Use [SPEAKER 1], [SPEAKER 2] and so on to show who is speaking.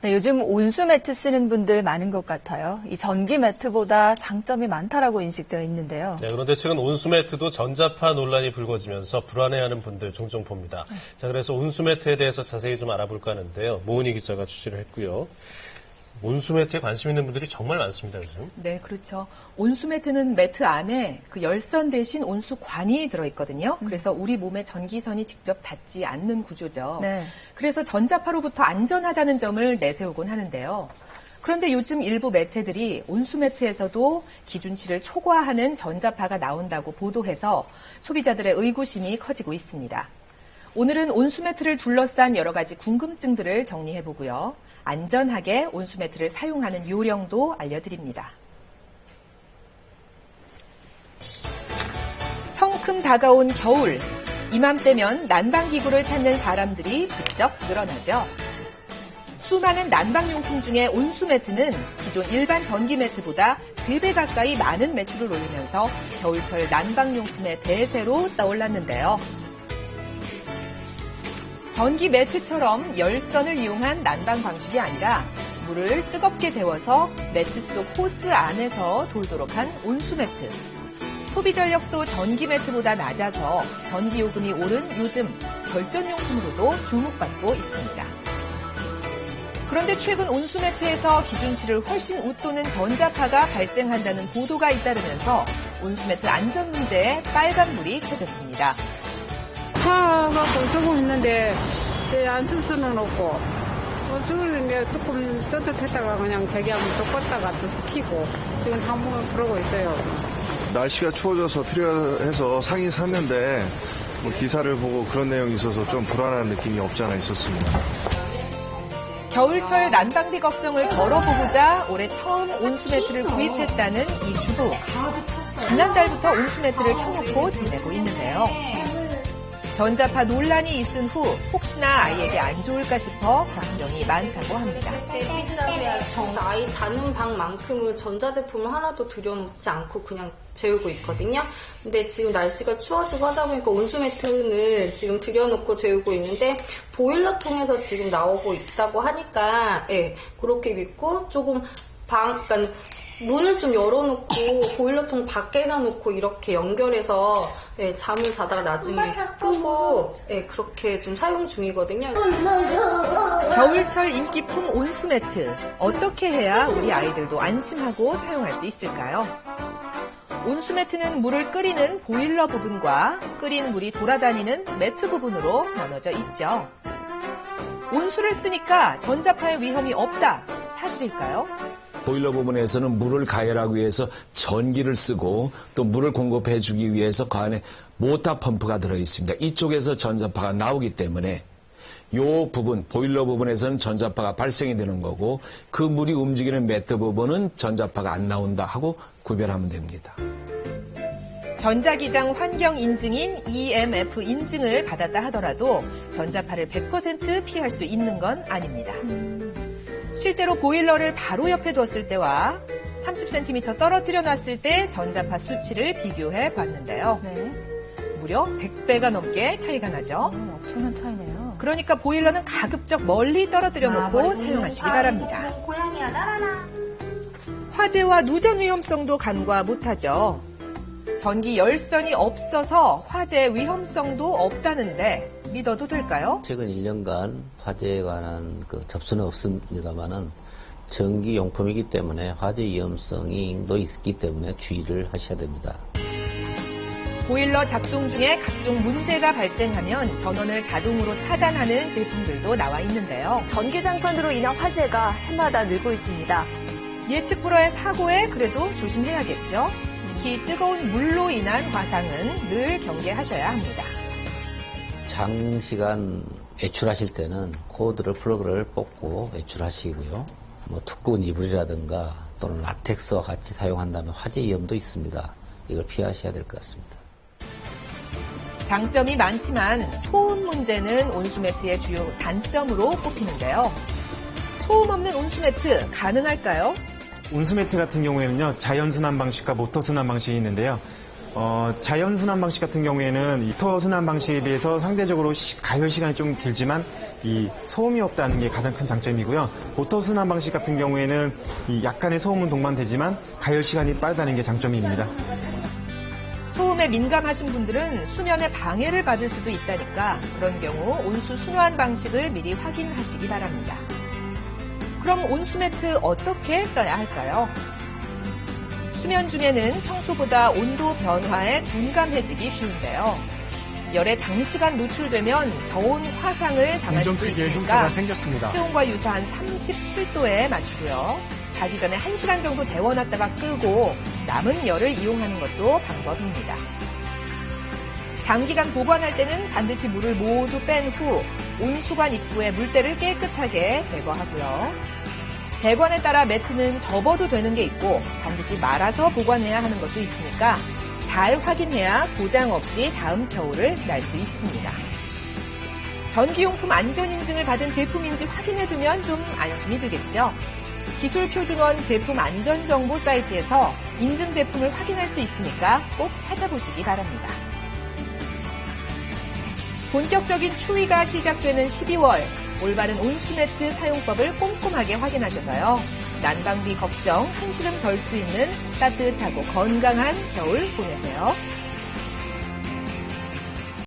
[SPEAKER 1] 네, 요즘 온수 매트 쓰는 분들 많은 것 같아요. 이 전기 매트보다 장점이 많다라고 인식되어 있는데요.
[SPEAKER 2] 네, 그런데 최근 온수 매트도 전자파 논란이 불거지면서 불안해하는 분들 종종 봅니다. 자, 그래서 온수 매트에 대해서 자세히 좀 알아볼까 하는데요. 모은희 기자가 취재를 했고요. 온수 매트에 관심 있는 분들이 정말 많습니다, 요즘.
[SPEAKER 3] 네, 그렇죠. 온수 매트는 매트 안에 그 열선 대신 온수관이 들어있거든요. 그래서 우리 몸에 전기선이 직접 닿지 않는 구조죠.
[SPEAKER 1] 네.
[SPEAKER 3] 그래서 전자파로부터 안전하다는 점을 내세우곤 하는데요. 그런데 요즘 일부 매체들이 온수 매트에서도 기준치를 초과하는 전자파가 나온다고 보도해서 소비자들의 의구심이 커지고 있습니다. 오늘은 온수 매트를 둘러싼 여러 가지 궁금증들을 정리해보고요. 안전하게 온수 매트를 사용하는 요령도 알려드립니다. 성큼 다가온 겨울. 이맘때면 난방기구를 찾는 사람들이 부쩍 늘어나죠. 수많은 난방용품 중에 온수 매트는 기존 일반 전기 매트보다 3배 가까이 많은 매출을 올리면서 겨울철 난방용품의 대세로 떠올랐는데요. 전기 매트처럼 열선을 이용한 난방 방식이 아니라 물을 뜨겁게 데워서 매트 속 호스 안에서 돌도록 한 온수 매트. 소비 전력도 전기 매트보다 낮아서 전기 요금이 오른 요즘 결전용품으로도 주목받고 있습니다. 그런데 최근 온수 매트에서 기준치를 훨씬 웃도는 전자파가 발생한다는 보도가 잇따르면서 온수 매트 안전 문제에 빨간불이 켜졌습니다.
[SPEAKER 4] 차가 쓰고 있는데 안 쓸 수는 없고 쓰는데 조금 떳떳했다가 그냥 제기하면 또 껐다가 또 켜고 지금 당분간 그러고 있어요.
[SPEAKER 5] 날씨가 추워져서 필요해서 사긴 샀는데 기사를 보고 그런 내용이 있어서 좀 불안한 느낌이 없지 않아 있었습니다.
[SPEAKER 3] 겨울철 난방비 걱정을 덜어보고자 올해 처음 온수 매트를 구입했다는 이 주부. 지난달부터 온수 매트를 켜놓고 지내고 있는데요. 전자파 논란이 있은 후 혹시나 아이에게 안 좋을까 싶어 걱정이 많다고 합니다.
[SPEAKER 6] 아이 자는 방만큼은 전자제품을 하나도 들여놓지 않고 그냥 재우고 있거든요. 근데 지금 날씨가 추워지고 하다 보니까 온수매트는 지금 들여놓고 재우고 있는데 보일러 통해서 지금 나오고 있다고 하니까 그렇게 믿고 조금 그러니까 문을 좀 열어놓고 보일러통 밖에다 놓고 이렇게 연결해서 잠을 자다가 나중에 끄고 그렇게 지금 사용 중이거든요.
[SPEAKER 3] 겨울철 인기품 온수매트. 어떻게 해야 우리 아이들도 안심하고 사용할 수 있을까요? 온수매트는 물을 끓이는 보일러 부분과 끓인 물이 돌아다니는 매트 부분으로 나눠져 있죠. 온수를 쓰니까 전자파의 위험이 없다. 사실일까요?
[SPEAKER 7] 보일러 부분에서는 물을 가열하기 위해서 전기를 쓰고 또 물을 공급해 주기 위해서 그 안에 모터 펌프가 들어있습니다. 이쪽에서 전자파가 나오기 때문에 이 부분, 보일러 부분에서는 전자파가 발생이 되는 거고 그 물이 움직이는 매트 부분은 전자파가 안 나온다 하고 구별하면 됩니다.
[SPEAKER 3] 전자기장 환경 인증인 EMF 인증을 받았다 하더라도 전자파를 100% 피할 수 있는 건 아닙니다. 실제로 보일러를 바로 옆에 두었을 때와 30cm 떨어뜨려 놨을 때 전자파 수치를 비교해 봤는데요.
[SPEAKER 1] 네.
[SPEAKER 3] 무려 100배가 넘게 차이가 나죠.
[SPEAKER 1] 엄청난 차이네요.
[SPEAKER 3] 그러니까 보일러는 가급적 멀리 떨어뜨려 놓고 사용하시기 바랍니다.
[SPEAKER 6] 고양이야 날아라.
[SPEAKER 3] 화재와 누전 위험성도 간과 못하죠. 전기 열선이 없어서 화재 위험성도 없다는데 믿어도 될까요?
[SPEAKER 8] 최근 1년간 화재에 관한 접수는 없습니다만은 전기용품이기 때문에 화재 위험성도 있기 때문에 주의를 하셔야 됩니다.
[SPEAKER 3] 보일러 작동 중에 각종 문제가 발생하면 전원을 자동으로 차단하는 제품들도 나와 있는데요.
[SPEAKER 9] 전기장판으로 인한 화재가 해마다 늘고 있습니다.
[SPEAKER 3] 예측 불허의 사고에 그래도 조심해야겠죠. 특히 뜨거운 물로 인한 화상은 늘 경계하셔야 합니다.
[SPEAKER 8] 장시간 외출하실 때는 코드를 플러그를 뽑고 외출하시고요. 두꺼운 이불이라든가 또는 라텍스와 같이 사용한다면 화재 위험도 있습니다. 이걸 피하셔야 될 것 같습니다.
[SPEAKER 3] 장점이 많지만 소음 문제는 온수매트의 주요 단점으로 꼽히는데요. 소음 없는 온수매트 가능할까요?
[SPEAKER 10] 온수매트 같은 경우에는요, 자연순환 방식과 모터순환 방식이 있는데요. 자연 순환 방식 같은 경우에는 이 오토 순환 방식에 비해서 상대적으로 가열 시간이 좀 길지만 이 소음이 없다는 게 가장 큰 장점이고요. 오토 순환 방식 같은 경우에는 이 약간의 소음은 동반되지만 가열 시간이 빠르다는 게 장점입니다.
[SPEAKER 3] 소음에 민감하신 분들은 수면에 방해를 받을 수도 있다니까 그런 경우 온수 순환 방식을 미리 확인하시기 바랍니다. 그럼 온수 매트 어떻게 써야 할까요? 수면 중에는 평소보다 온도 변화에 둔감해지기 쉬운데요. 열에 장시간 노출되면 저온 화상을 당할 수도 있으니까 체온과 유사한 37도에 맞추고요. 자기 전에 1시간 정도 데워놨다가 끄고 남은 열을 이용하는 것도 방법입니다. 장기간 보관할 때는 반드시 물을 모두 뺀 후 온수관 입구의 물때를 깨끗하게 제거하고요. 배관에 따라 매트는 접어도 되는 게 있고 반드시 말아서 보관해야 하는 것도 있으니까 잘 확인해야 고장 없이 다음 겨울을 날 수 있습니다. 전기용품 안전인증을 받은 제품인지 확인해두면 좀 안심이 되겠죠. 기술표준원 제품 안전정보 사이트에서 인증 제품을 확인할 수 있으니까 꼭 찾아보시기 바랍니다. 본격적인 추위가 시작되는 12월, 올바른 온수매트 사용법을 꼼꼼하게 확인하셔서요. 난방비 걱정 한시름 덜 수 있는 따뜻하고 건강한 겨울 보내세요.